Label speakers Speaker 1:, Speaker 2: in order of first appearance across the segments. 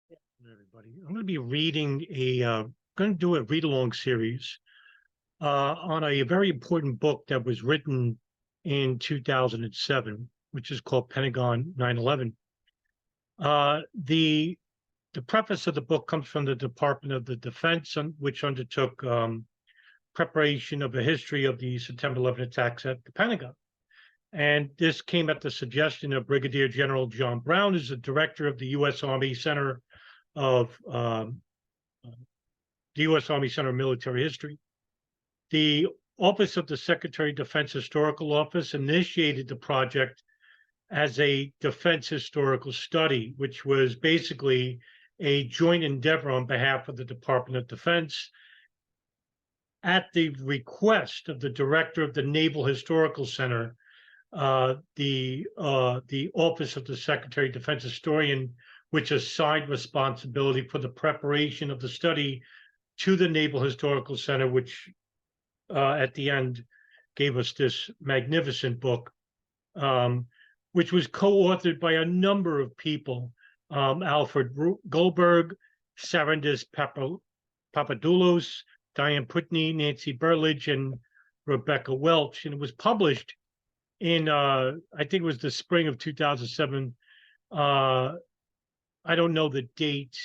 Speaker 1: Everybody, I'm going to be reading going to do a read along series on a very important book that was written in 2007, which is called Pentagon 9/11. The preface of the book comes from the Department of the Defense, which undertook preparation of the history of the September 11 attacks at the Pentagon. And this came at the suggestion of Brigadier General John Brown, who's the director of the U.S. Army Center of the U.S. Army Center of Military History. The Office of the Secretary of Defense Historical Office initiated the project as a defense historical study, which was basically a joint endeavor on behalf of the Department of Defense at the request of the director of the Naval Historical Center. The Office of the Secretary of Defense Historian, which assigned responsibility for the preparation of the study to the Naval Historical Center, which at the end gave us this magnificent book, which was co-authored by a number of people, Alfred Goldberg, Sarandis Papadoulos, Diane Putney, Nancy Burlage, and Rebecca Welch. And it was published in, I think it was the spring of 2007. I don't know the date,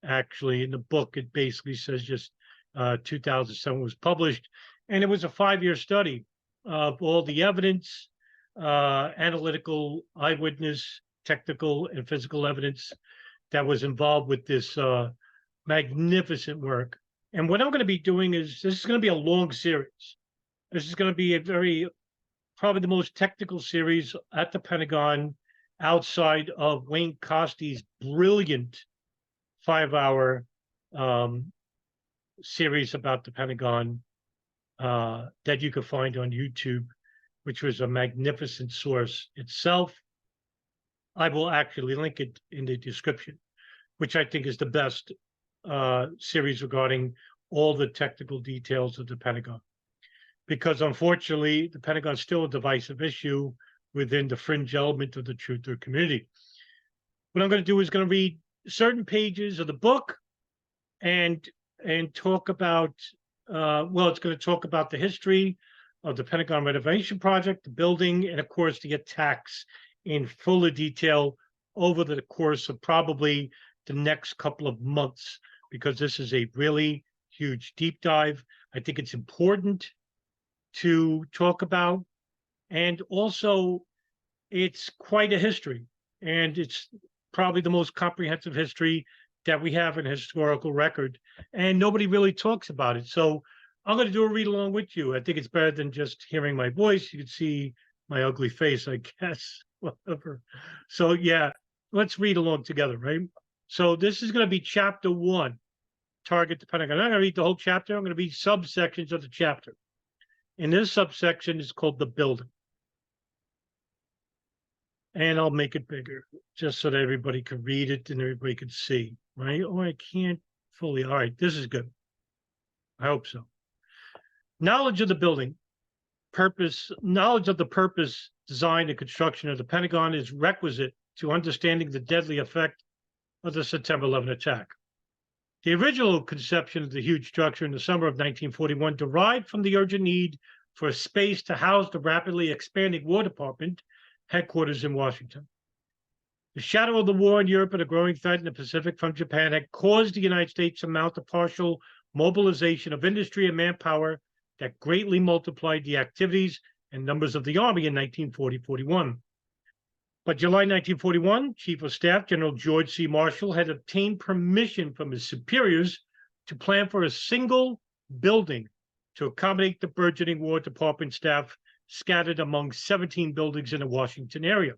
Speaker 1: actually. In the book, it basically says just 2007 was published. And it was a 5-year study of all the evidence, analytical, eyewitness, technical, and physical evidence that was involved with this magnificent work. And what I'm going to be doing is, this is going to be a long series. This is going to be probably the most technical series at the Pentagon outside of Wayne Coste's brilliant 5-hour series about the Pentagon that you could find on YouTube, which was a magnificent source itself. I will actually link it in the description, which I think is the best series regarding all the technical details of the Pentagon. Because unfortunately, the Pentagon is still a divisive issue within the fringe element of the truther community. What I'm going to do is going to read certain pages of the book and talk about, it's going to talk about the history of the Pentagon Renovation Project, the building, and of course the attacks in fuller detail over the course of probably the next couple of months, because this is a really huge deep dive. I think it's important to talk about, and also it's quite a history, and it's probably the most comprehensive history that we have in historical record, and nobody really talks about it. So I'm going to do a read along with you. I think it's better than just hearing my voice. You can see my ugly face, I guess, whatever. So yeah, let's read along together, right? So this is going to be chapter 1, Target the Pentagon. I'm not going to read the whole chapter. I'm going to read subsections of the chapter. And this subsection is called the building. And I'll make it bigger just so that everybody can read it and everybody can see, right? Oh, I can't fully. All right, this is good. I hope so. Knowledge of the building, knowledge of the purpose, design, and construction of the Pentagon is requisite to understanding the deadly effect of the September 11 attack. The original conception of the huge structure in the summer of 1941 derived from the urgent need for a space to house the rapidly expanding War Department headquarters in Washington. The shadow of the war in Europe and a growing threat in the Pacific from Japan had caused the United States to mount a partial mobilization of industry and manpower that greatly multiplied the activities and numbers of the Army in 1940-41. By July 1941, Chief of Staff General George C. Marshall had obtained permission from his superiors to plan for a single building to accommodate the burgeoning War Department staff scattered among 17 buildings in the Washington area.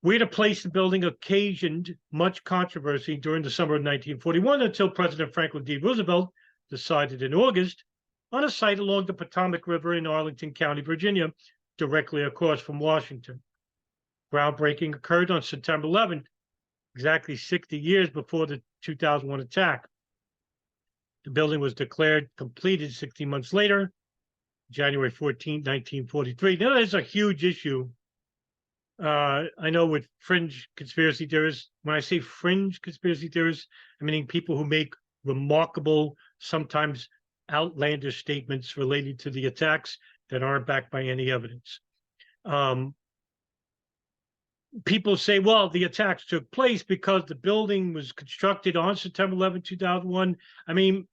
Speaker 1: Where to place the building occasioned much controversy during the summer of 1941 until President Franklin D. Roosevelt decided in August on a site along the Potomac River in Arlington County, Virginia, directly across from Washington. Groundbreaking occurred on September 11th, exactly 60 years before the 2001 attack. The building was declared completed 16 months later, January 14, 1943. Now, there's a huge issue I know with fringe conspiracy theorists, when I say fringe conspiracy theorists, I mean people who make remarkable, sometimes outlandish statements related to the attacks that aren't backed by any evidence. Um, People say, well, the attacks took place because the building was constructed on September 11, 2001. I mean,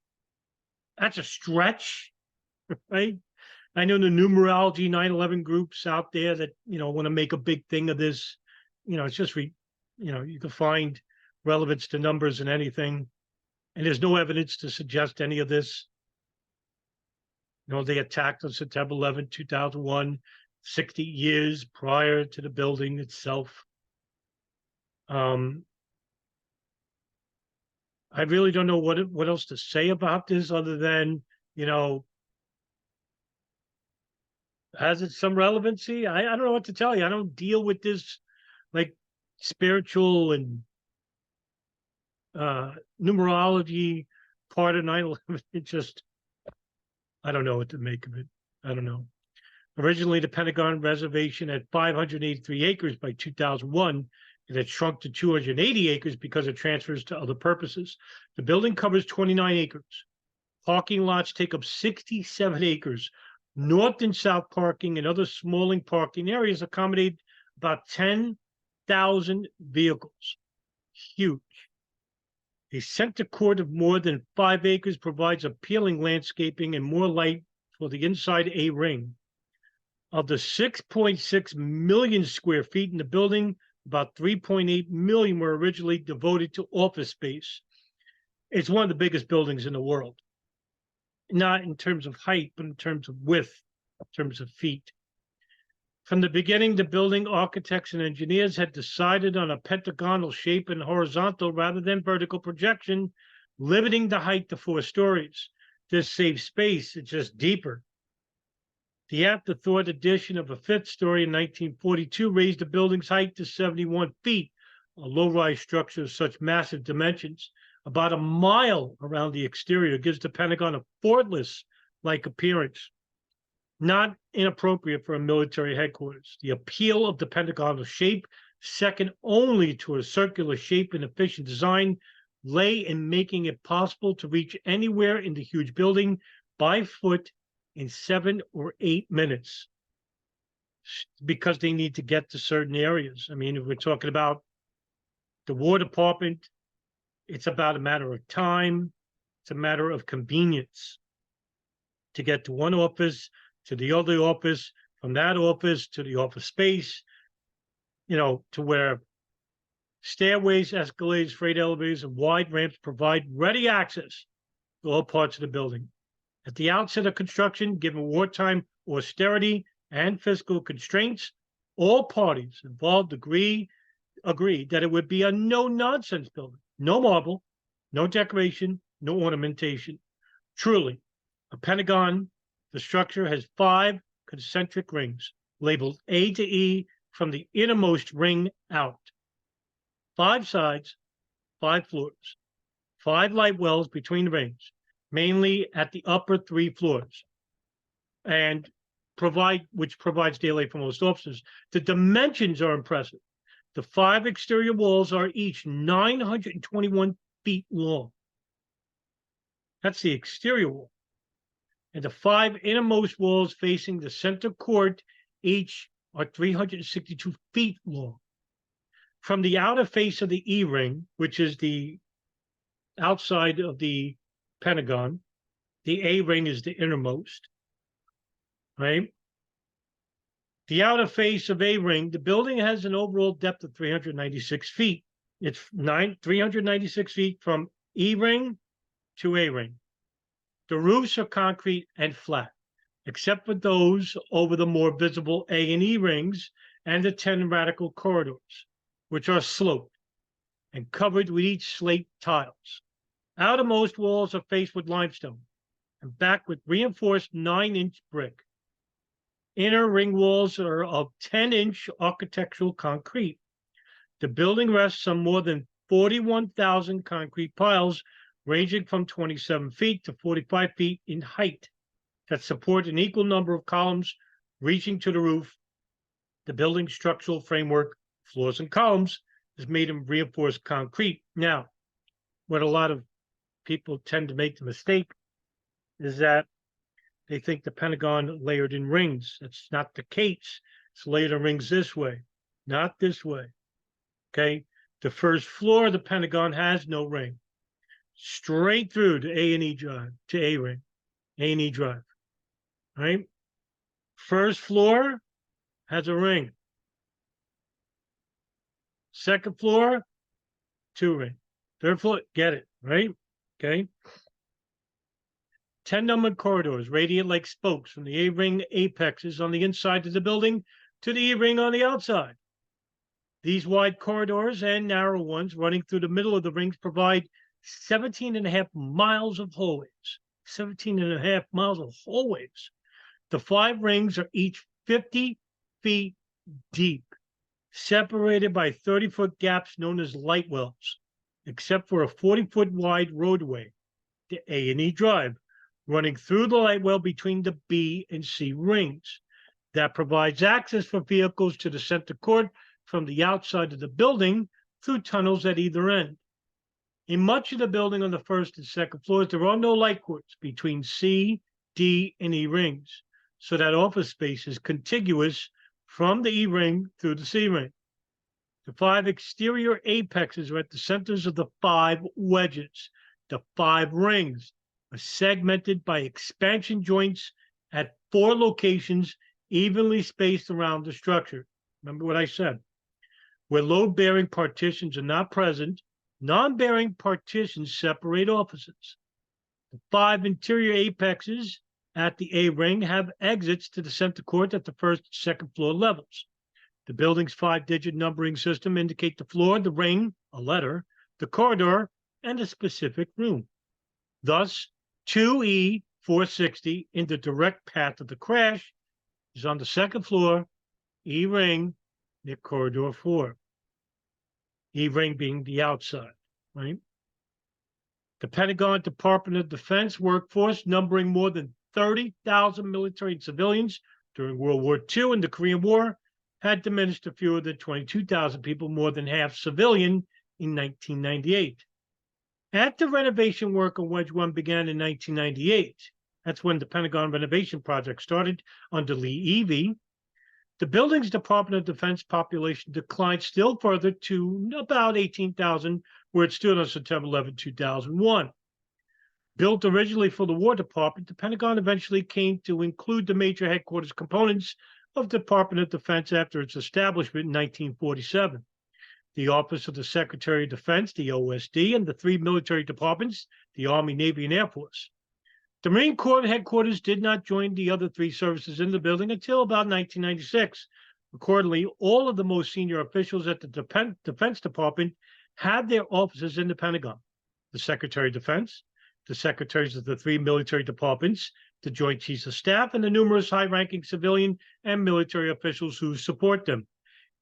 Speaker 1: that's a stretch, right? I know the numerology 9/11 groups out there that, want to make a big thing of this. It's just, you can find relevance to numbers and anything. And there's no evidence to suggest any of this. They attacked on September 11, 2001, 60 years prior to the building itself. I really don't know what else to say about this other than, has it some relevancy? I don't know what to tell you. I don't deal with this like spiritual and numerology part of 9/11. It just, I don't know what to make of it. I don't know. Originally, the Pentagon reservation had 583 acres by 2001. It had shrunk to 280 acres because of transfers to other purposes. The building covers 29 acres. Parking lots take up 67 acres. North and south parking and other smalling parking areas accommodate about 10,000 vehicles. Huge. A center court of more than 5 acres provides appealing landscaping and more light for the inside A ring. Of the 6.6 million square feet in the building, about 3.8 million were originally devoted to office space. It's one of the biggest buildings in the world. Not in terms of height, but in terms of width, in terms of feet. From the beginning, the building architects and engineers had decided on a pentagonal shape and horizontal rather than vertical projection, limiting the height to 4 stories. This saves space, it's just deeper. The afterthought addition of a 5th story in 1942 raised the building's height to 71 feet, a low-rise structure of such massive dimensions. About a mile around the exterior gives the Pentagon a fortress-like appearance, not inappropriate for a military headquarters. The appeal of the pentagonal shape, second only to a circular shape and efficient design, lay in making it possible to reach anywhere in the huge building by foot in 7 or 8 minutes, because they need to get to certain areas. I mean, if we're talking about the War Department, it's about a matter of time. It's a matter of convenience to get to one office, to the other office, from that office to the office space, to where stairways, escalators, freight elevators, and wide ramps provide ready access to all parts of the building. At the outset of construction, given wartime austerity and fiscal constraints, all parties involved agreed that it would be a no-nonsense building. No marble, no decoration, no ornamentation. Truly, a Pentagon, the structure has 5 concentric rings, labeled A to E from the innermost ring out. 5 sides, 5 floors, 5 light wells between the rings, mainly at the upper 3 floors, and which provides daylight for most officers. The dimensions are impressive. The 5 exterior walls are each 921 feet long. That's the exterior wall. And the 5 innermost walls facing the center court each are 362 feet long. From the outer face of the E ring, which is the outside of the Pentagon, the A ring is the innermost, right? The outer face of A ring, the building has an overall depth of 396 feet. It's 396 feet from E ring to A ring. The roofs are concrete and flat, except for those over the more visible A and E rings and the 10 radical corridors, which are sloped and covered with each slate tiles. Outermost walls are faced with limestone and backed with reinforced 9-inch brick. Inner ring walls are of 10-inch architectural concrete. The building rests on more than 41,000 concrete piles, ranging from 27 feet to 45 feet in height, that support an equal number of columns reaching to the roof The building structural framework, floors and columns, is made in reinforced concrete. Now, what a lot of people tend to make the mistake is that they think the Pentagon layered in rings. That's not the case. It's layered in rings this way, not this way. Okay. The first floor of the Pentagon has no ring. Straight through to A&E Drive, to A ring, A&E Drive. Right? First floor has a ring. Second floor, 2 ring. Third floor, get it, right? Okay. 10 numbered corridors radiate like spokes from the A-ring apexes on the inside of the building to the E-ring on the outside. These wide corridors and narrow ones running through the middle of the rings provide 17.5 miles of hallways. 17.5 miles of hallways. The 5 rings are each 50 feet deep, separated by 30-foot gaps known as light wells, except for a 40-foot wide roadway, the A&E Drive, running through the light well between the B and C rings. That provides access for vehicles to the center court from the outside of the building through tunnels at either end. In much of the building on the first and second floors, there are no light courts between C, D, and E rings, so that office space is contiguous from the E ring through the C ring. The 5 exterior apexes are at the centers of the 5 wedges. The 5 rings are segmented by expansion joints at 4 locations evenly spaced around the structure. Remember what I said? Where load-bearing partitions are not present, non-bearing partitions separate offices. The 5 interior apexes at the A ring have exits to the center court at the first and second floor levels. The building's 5-digit numbering system indicate the floor, the ring, a letter, the corridor, and a specific room. Thus, 2E460 in the direct path of the crash is on the second floor, E ring, near corridor 4. E ring being the outside, right? The Pentagon Department of Defense workforce, numbering more than 30,000 military and civilians during World War II and the Korean War, had diminished to fewer than 22,000 people, more than half civilian, in 1998. After renovation work on Wedge 1 began in 1998, that's when the Pentagon renovation project started under Lee Evey, the building's Department of Defense population declined still further to about 18,000, where it stood on September 11, 2001. Built originally for the War Department, the Pentagon eventually came to include the major headquarters components of the Department of Defense after its establishment in 1947. The Office of the Secretary of Defense, the OSD, and the 3 military departments, the Army, Navy, and Air Force. The Marine Corps headquarters did not join the other 3 services in the building until about 1996. Accordingly, all of the most senior officials at the Defense Department had their offices in the Pentagon. The Secretary of Defense, the secretaries of the 3 military departments, the Joint Chiefs of Staff, and the numerous high-ranking civilian and military officials who support them.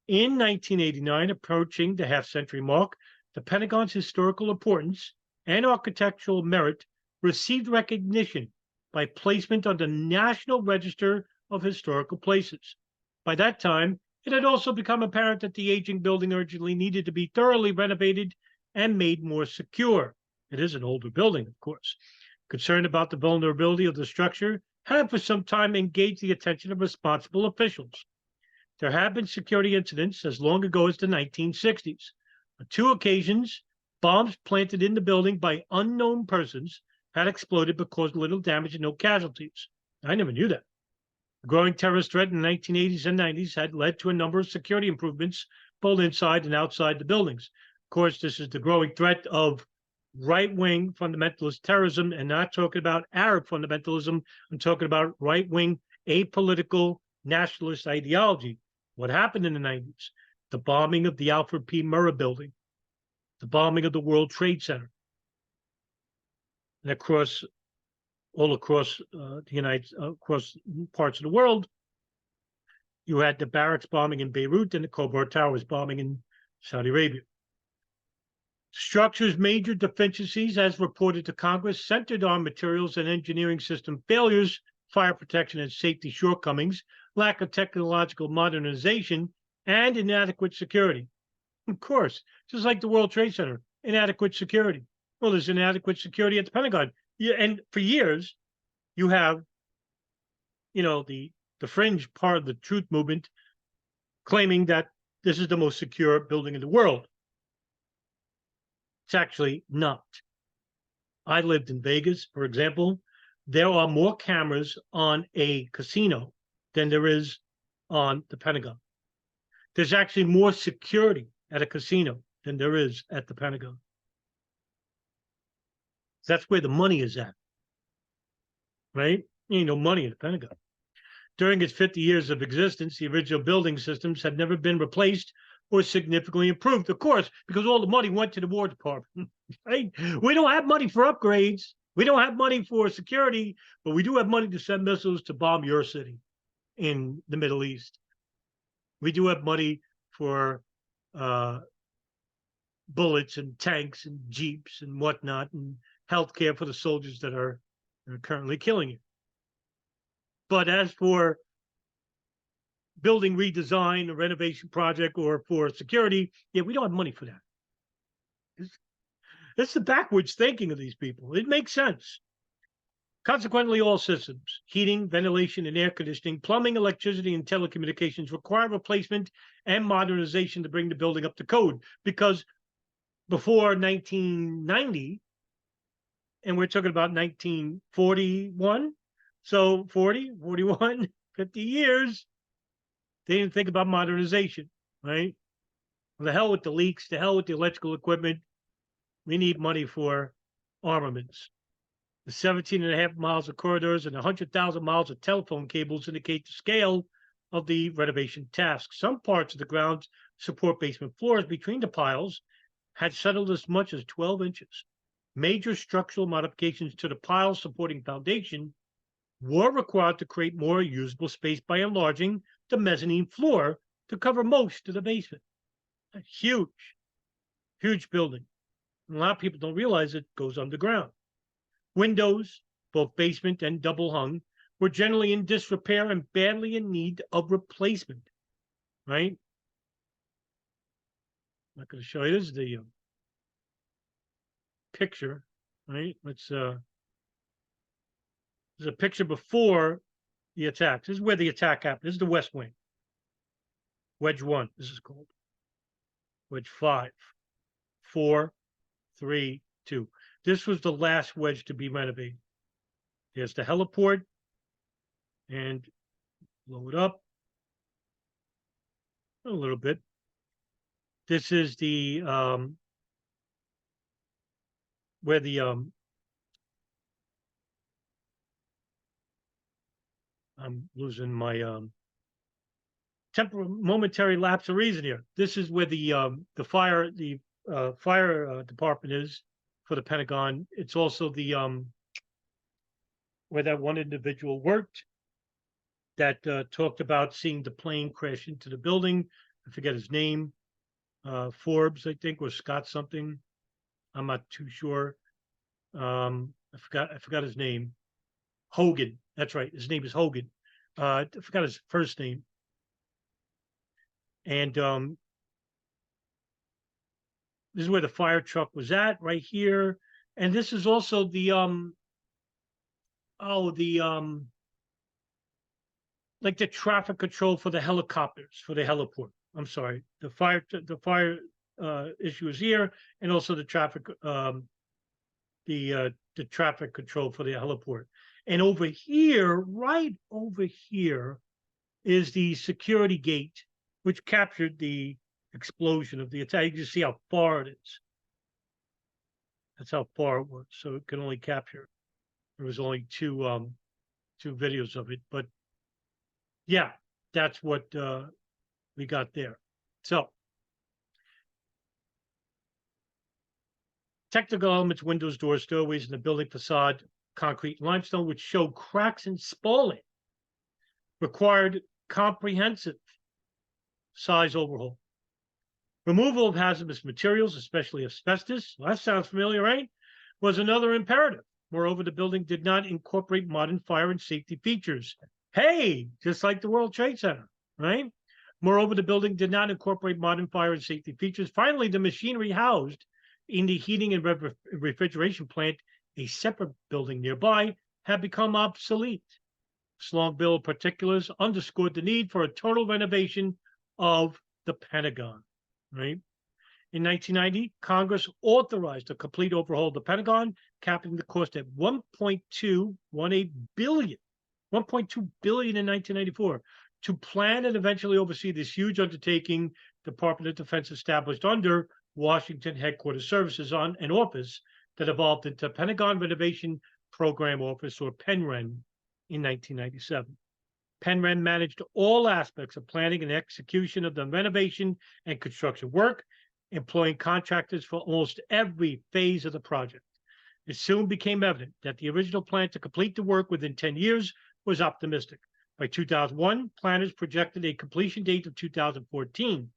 Speaker 1: In 1989, approaching the half-century mark, the Pentagon's historical importance and architectural merit received recognition by placement on the National Register of Historical Places. By that time, it had also become apparent that the aging building urgently needed to be thoroughly renovated and made more secure. It is an older building, of course. Concern about the vulnerability of the structure had for some time engaged the attention of responsible officials. There have been security incidents as long ago as the 1960s. On 2 occasions, bombs planted in the building by unknown persons had exploded but caused little damage and no casualties. I never knew that. The growing terrorist threat in the 1980s and 90s had led to a number of security improvements both inside and outside the buildings. Of course, this is the growing threat of right-wing fundamentalist terrorism, and not talking about Arab fundamentalism. I'm talking about right-wing apolitical nationalist ideology. What happened in the 90s? The bombing of the Alfred P. Murrah building, the bombing of the World Trade Center, and all across across parts of the world, you had the barracks bombing in Beirut and the Khobar Towers bombing in Saudi Arabia. Structure's major deficiencies, as reported to Congress, centered on materials and engineering system failures, fire protection and safety shortcomings, lack of technological modernization, and inadequate security. Of course, just like the World Trade Center, inadequate security. Well, there's inadequate security at the Pentagon. Yeah, and for years, you have, the fringe part of the truth movement claiming that this is the most secure building in the world. It's actually not. I lived in Vegas, for example. There are more cameras on a casino than there is on the Pentagon. There's actually more security at a casino than there is at the Pentagon. That's where the money is at, right? Ain't no money at the Pentagon. During its 50 years of existence, the original building systems had never been replaced or significantly improved, of course, because all the money went to the War Department. Right? We don't have money for upgrades. We don't have money for security, but we do have money to send missiles to bomb your city in the Middle East. We do have money for bullets and tanks and jeeps and whatnot, and healthcare for the soldiers that are currently killing you. But as for building redesign, a renovation project, or for security, we don't have money for that. It's the backwards thinking of these people. It makes sense. Consequently, all systems, heating, ventilation, and air conditioning, plumbing, electricity, and telecommunications require replacement and modernization to bring the building up to code. Because before 1990, and we're talking about 1941, so 40, 41, 50 years, they didn't think about modernization, right? Well, the hell with the leaks, the hell with the electrical equipment. We need money for armaments. The 17.5 miles of corridors and 100,000 miles of telephone cables indicate the scale of the renovation task. Some parts of the ground support basement floors between the piles had settled as much as 12 inches. Major structural modifications to the piles supporting foundation were required to create more usable space by enlarging the mezzanine floor to cover most of the basement. A huge, huge building. And a lot of people don't realize it goes underground. Windows, both basement and double hung, were generally in disrepair and badly in need of replacement, right? I'm not going to show you. This is the picture, right? There's a picture before the attack. This is where the attack happened. This is the West Wing. Wedge 1, this is called. Wedge 5, 4, 3, 2. This was the last wedge to be renovated. There's the heliport, and blow it up a little bit. This is the where the I'm losing my momentary lapse of reason here. This is where the fire department is for the Pentagon. It's also the where that one individual worked that talked about seeing the plane crash into the building. I forget his name. Forbes, I think, or Scott something. I'm not too sure. I forgot his name. Hogan. That's right. His name is Hogan. I forgot his first name. And this is where the fire truck was at, right here. And this is also the like the traffic control for the helicopters, for the heliport. I'm sorry, the fire issue is here, and also the traffic the traffic control for the heliport. And over here, right over here, is the security gate, which captured the explosion of the attack. You can see how far it is. That's how far it was. So it can only capture. There was only two videos of it, but yeah, that's what we got there. So technical elements, windows, doors, doorways in the building facade, concrete and limestone, which show cracks and spalling, required comprehensive size overhaul. Removal of hazardous materials, especially asbestos, well, that sounds familiar, right? Was another imperative. Moreover, the building did not incorporate modern fire and safety features. Hey, just like the World Trade Center, right? Moreover, the building did not incorporate modern fire and safety features. Finally, the machinery housed in the heating and refrigeration plant, a separate building nearby, had become obsolete. This long bill of particulars underscored the need for a total renovation of the Pentagon, right? In 1990, Congress authorized a complete overhaul of the Pentagon, capping the cost at 1.218 billion, 1.2 billion in 1994. To plan and eventually oversee this huge undertaking, Department of Defense established under Washington Headquarters Services on an office that evolved into Pentagon Renovation Program Office, or PENREN, in 1997. PENREN managed all aspects of planning and execution of the renovation and construction work, employing contractors for almost every phase of the project. It soon became evident that the original plan to complete the work within 10 years was optimistic. By 2001, planners projected a completion date of 2014.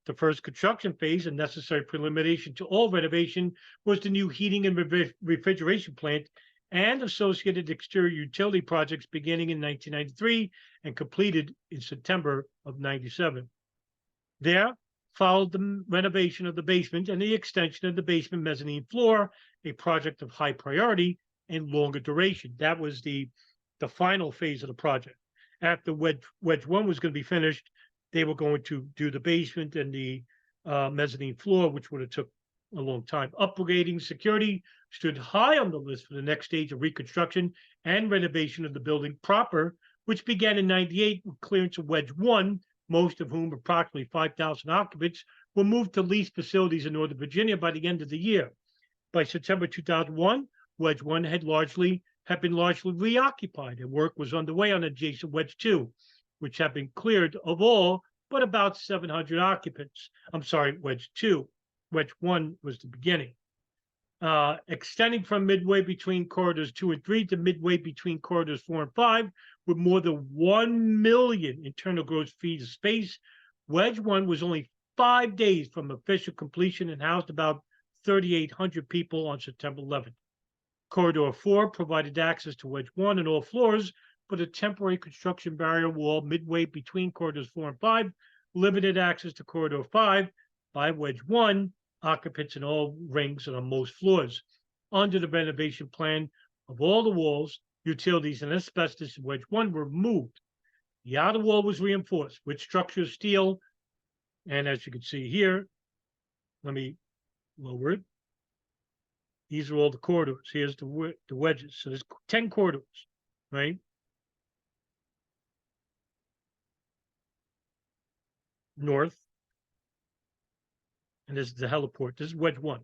Speaker 1: The first construction phase and necessary preliminary to all renovation was the new heating and refrigeration plant and associated exterior utility projects beginning in 1993 and completed in September of 97. There followed the renovation of the basement and the extension of the basement mezzanine floor, a project of high priority and longer duration. That was the final phase of the project. After Wedge 1 was going to be finished, they were going to do the basement and the mezzanine floor, which would have took a long time. Upgrading security stood high on the list for the next stage of reconstruction and renovation of the building proper, which began in 98 with clearance of Wedge 1, most of whom, approximately 5,000 occupants, were moved to leased facilities in Northern Virginia by the end of the year. By September 2001, Wedge 1 had been largely reoccupied, and work was underway on adjacent Wedge 2, which had been cleared of all but about 700 occupants. I'm sorry, Wedge 2. Wedge 1 was the beginning. Extending from midway between corridors 2 and 3 to midway between corridors 4 and 5, with more than 1 million internal gross feet of space, Wedge 1 was only 5 days from official completion and housed about 3,800 people on September 11th. Corridor 4 provided access to Wedge 1 and all floors, but a temporary construction barrier wall midway between corridors 4 and 5 limited access to Corridor 5 by Wedge 1, occupants in all rings and on most floors. Under the renovation plan of all the walls, utilities, and asbestos in Wedge 1 were removed. The outer wall was reinforced with structural steel, and as you can see here, let me lower it. These are all the corridors. Here's the wedges. So there's 10 corridors, right? North. And this is the heliport. This is Wedge 1.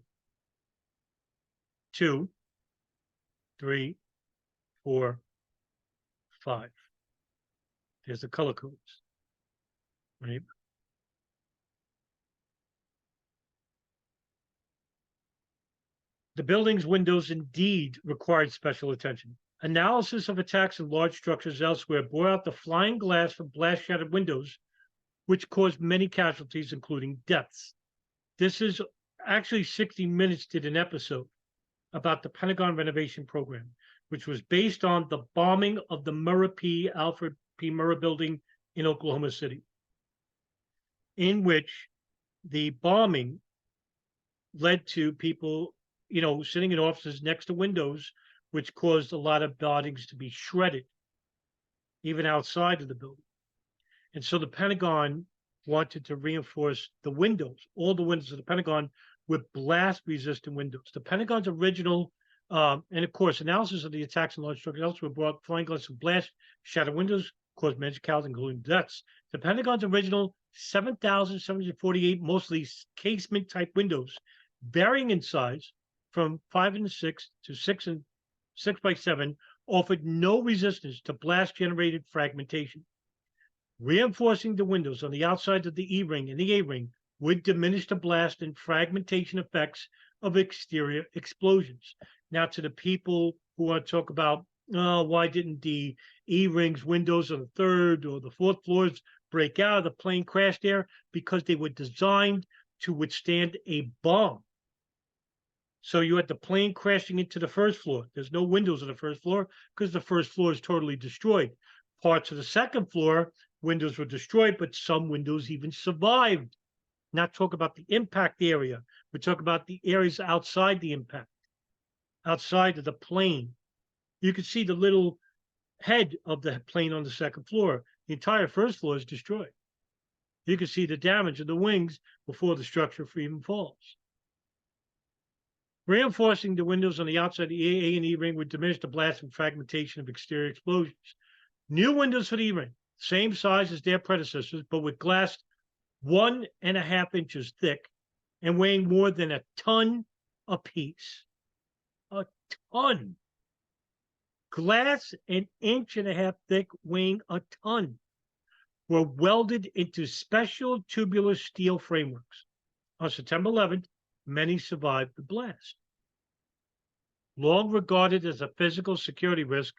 Speaker 1: 2, 3, 4, 5. There's the color codes, right? The building's windows indeed required special attention. Analysis of attacks in large structures elsewhere bore out the flying glass from blast-shattered windows, which caused many casualties, including deaths. This is actually 60 Minutes did an episode about the Pentagon renovation program, which was based on the bombing of the Alfred P. Murrah building in Oklahoma City, in which the bombing led to people, sitting in offices next to windows, which caused a lot of buildings to be shredded, even outside of the building. And so the Pentagon wanted to reinforce the windows, all the windows of the Pentagon, with blast-resistant windows. The Pentagon's original, and of course, analysis of the attacks in large structures elsewhere brought flying glass and blast-shattered windows, caused many casualties, including deaths. The Pentagon's original 7,748, mostly casement-type windows, varying in size from 5 and 6 to 6 and 6 by 7, offered no resistance to blast-generated fragmentation. Reinforcing the windows on the outside of the E-ring and the A-ring would diminish the blast and fragmentation effects of exterior explosions. Now, to the people who want to talk about, why didn't the E-rings windows on the third or the fourth floors break out? The plane crashed there because they were designed to withstand a bomb. So you had the plane crashing into the first floor. There's no windows on the first floor because the first floor is totally destroyed. Parts of the second floor, windows were destroyed, but some windows even survived. Not talk about the impact area. We talk about the areas outside the impact, outside of the plane. You can see the little head of the plane on the second floor. The entire first floor is destroyed. You can see the damage of the wings before the structure even falls. Reinforcing the windows on the outside of the A&E ring would diminish the blast and fragmentation of exterior explosions. New windows for the E-ring, same size as their predecessors, but with glass 1.5 inches thick and weighing more than a ton apiece. A ton. Glass 1.5 inches thick, weighing a ton, were welded into special tubular steel frameworks. On September 11th, many survived the blast. Long regarded as a physical security risk,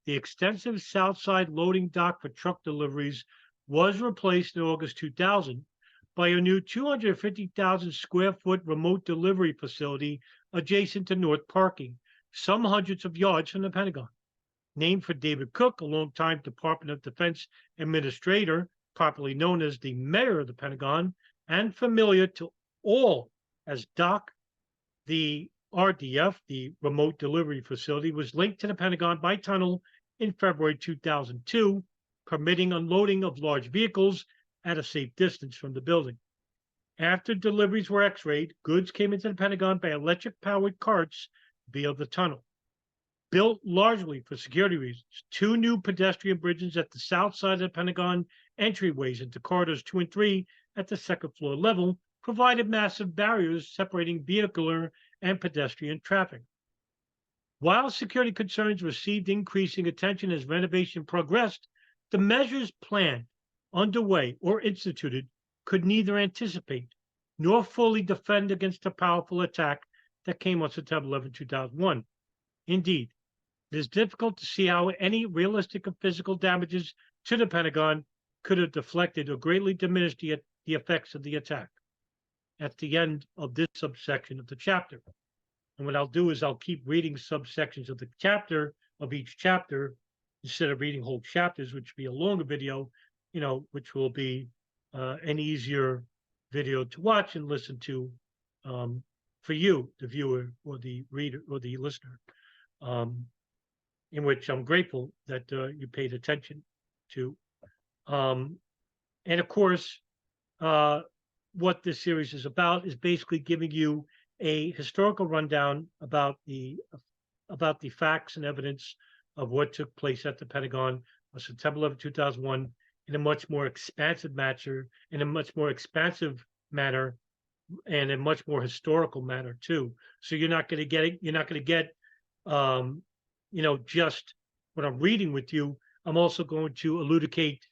Speaker 1: the extensive Southside loading dock for truck deliveries was replaced in August 2000 by a new 250,000 square foot remote delivery facility adjacent to North Parking, some hundreds of yards from the Pentagon. Named for David Cook, a longtime Department of Defense administrator, popularly known as the mayor of the Pentagon, and familiar to all as Doc, the RDF, the remote delivery facility, was linked to the Pentagon by tunnel in February 2002, permitting unloading of large vehicles at a safe distance from the building. After deliveries were x-rayed, goods came into the Pentagon by electric-powered carts via the tunnel. Built largely for security reasons, 2 new pedestrian bridges at the south side of the Pentagon entryways into corridors 2 and 3 at the second floor level provided massive barriers separating vehicular and pedestrian traffic. While security concerns received increasing attention as renovation progressed, the measures planned, underway, or instituted could neither anticipate nor fully defend against the powerful attack that came on September 11, 2001. Indeed, it is difficult to see how any realistic physical damages to the Pentagon could have deflected or greatly diminished the effects of the attack. At the end of this subsection of the chapter. And what I'll do is I'll keep reading subsections of the chapter, of each chapter, instead of reading whole chapters, which will be a longer video, which will be an easier video to watch and listen to for you, the viewer or the reader or the listener, in which I'm grateful that you paid attention to. And of course, what this series is about is basically giving you a historical rundown about the facts and evidence of what took place at the Pentagon on September 11, 2001, in a much more expansive manner, and a much more historical manner too. So you're not going to get just what I'm reading with you. I'm also going to elucidate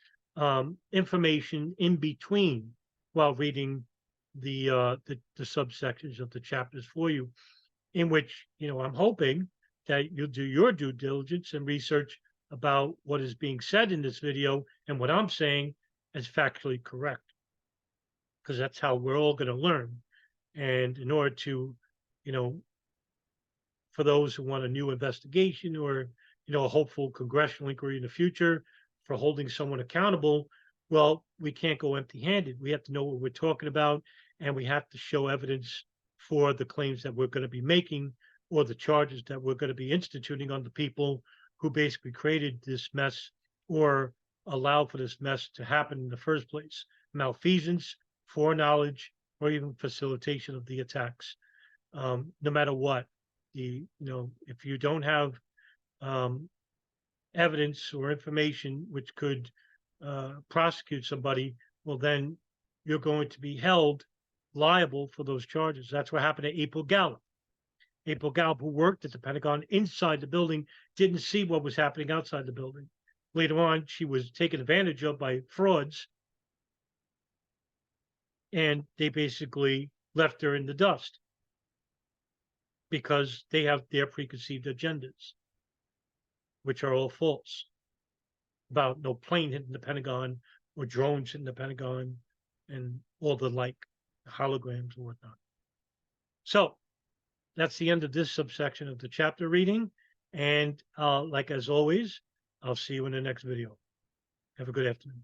Speaker 1: information in between while reading the subsections of the chapters for you, in which I'm hoping that you'll do your due diligence and research about what is being said in this video and what I'm saying is factually correct, because that's how we're all going to learn. And in order to, for those who want a new investigation or a hopeful congressional inquiry in the future for holding someone accountable, well, we can't go empty-handed. We have to know what we're talking about, and we have to show evidence for the claims that we're going to be making or the charges that we're going to be instituting on the people who basically created this mess or allowed for this mess to happen in the first place. Malfeasance, foreknowledge, or even facilitation of the attacks. No matter what, if you don't have evidence or information which could prosecute somebody, well, then you're going to be held liable for those charges. That's what happened to April Gallup. April Gallup, who worked at the Pentagon inside the building, didn't see what was happening outside the building. Later on, she was taken advantage of by frauds, and they basically left her in the dust because they have their preconceived agendas, which are all false, about no plane hitting the Pentagon or drones hitting the Pentagon and all the like, holograms and whatnot. So that's the end of this subsection of the chapter reading. And like as always, I'll see you in the next video. Have a good afternoon.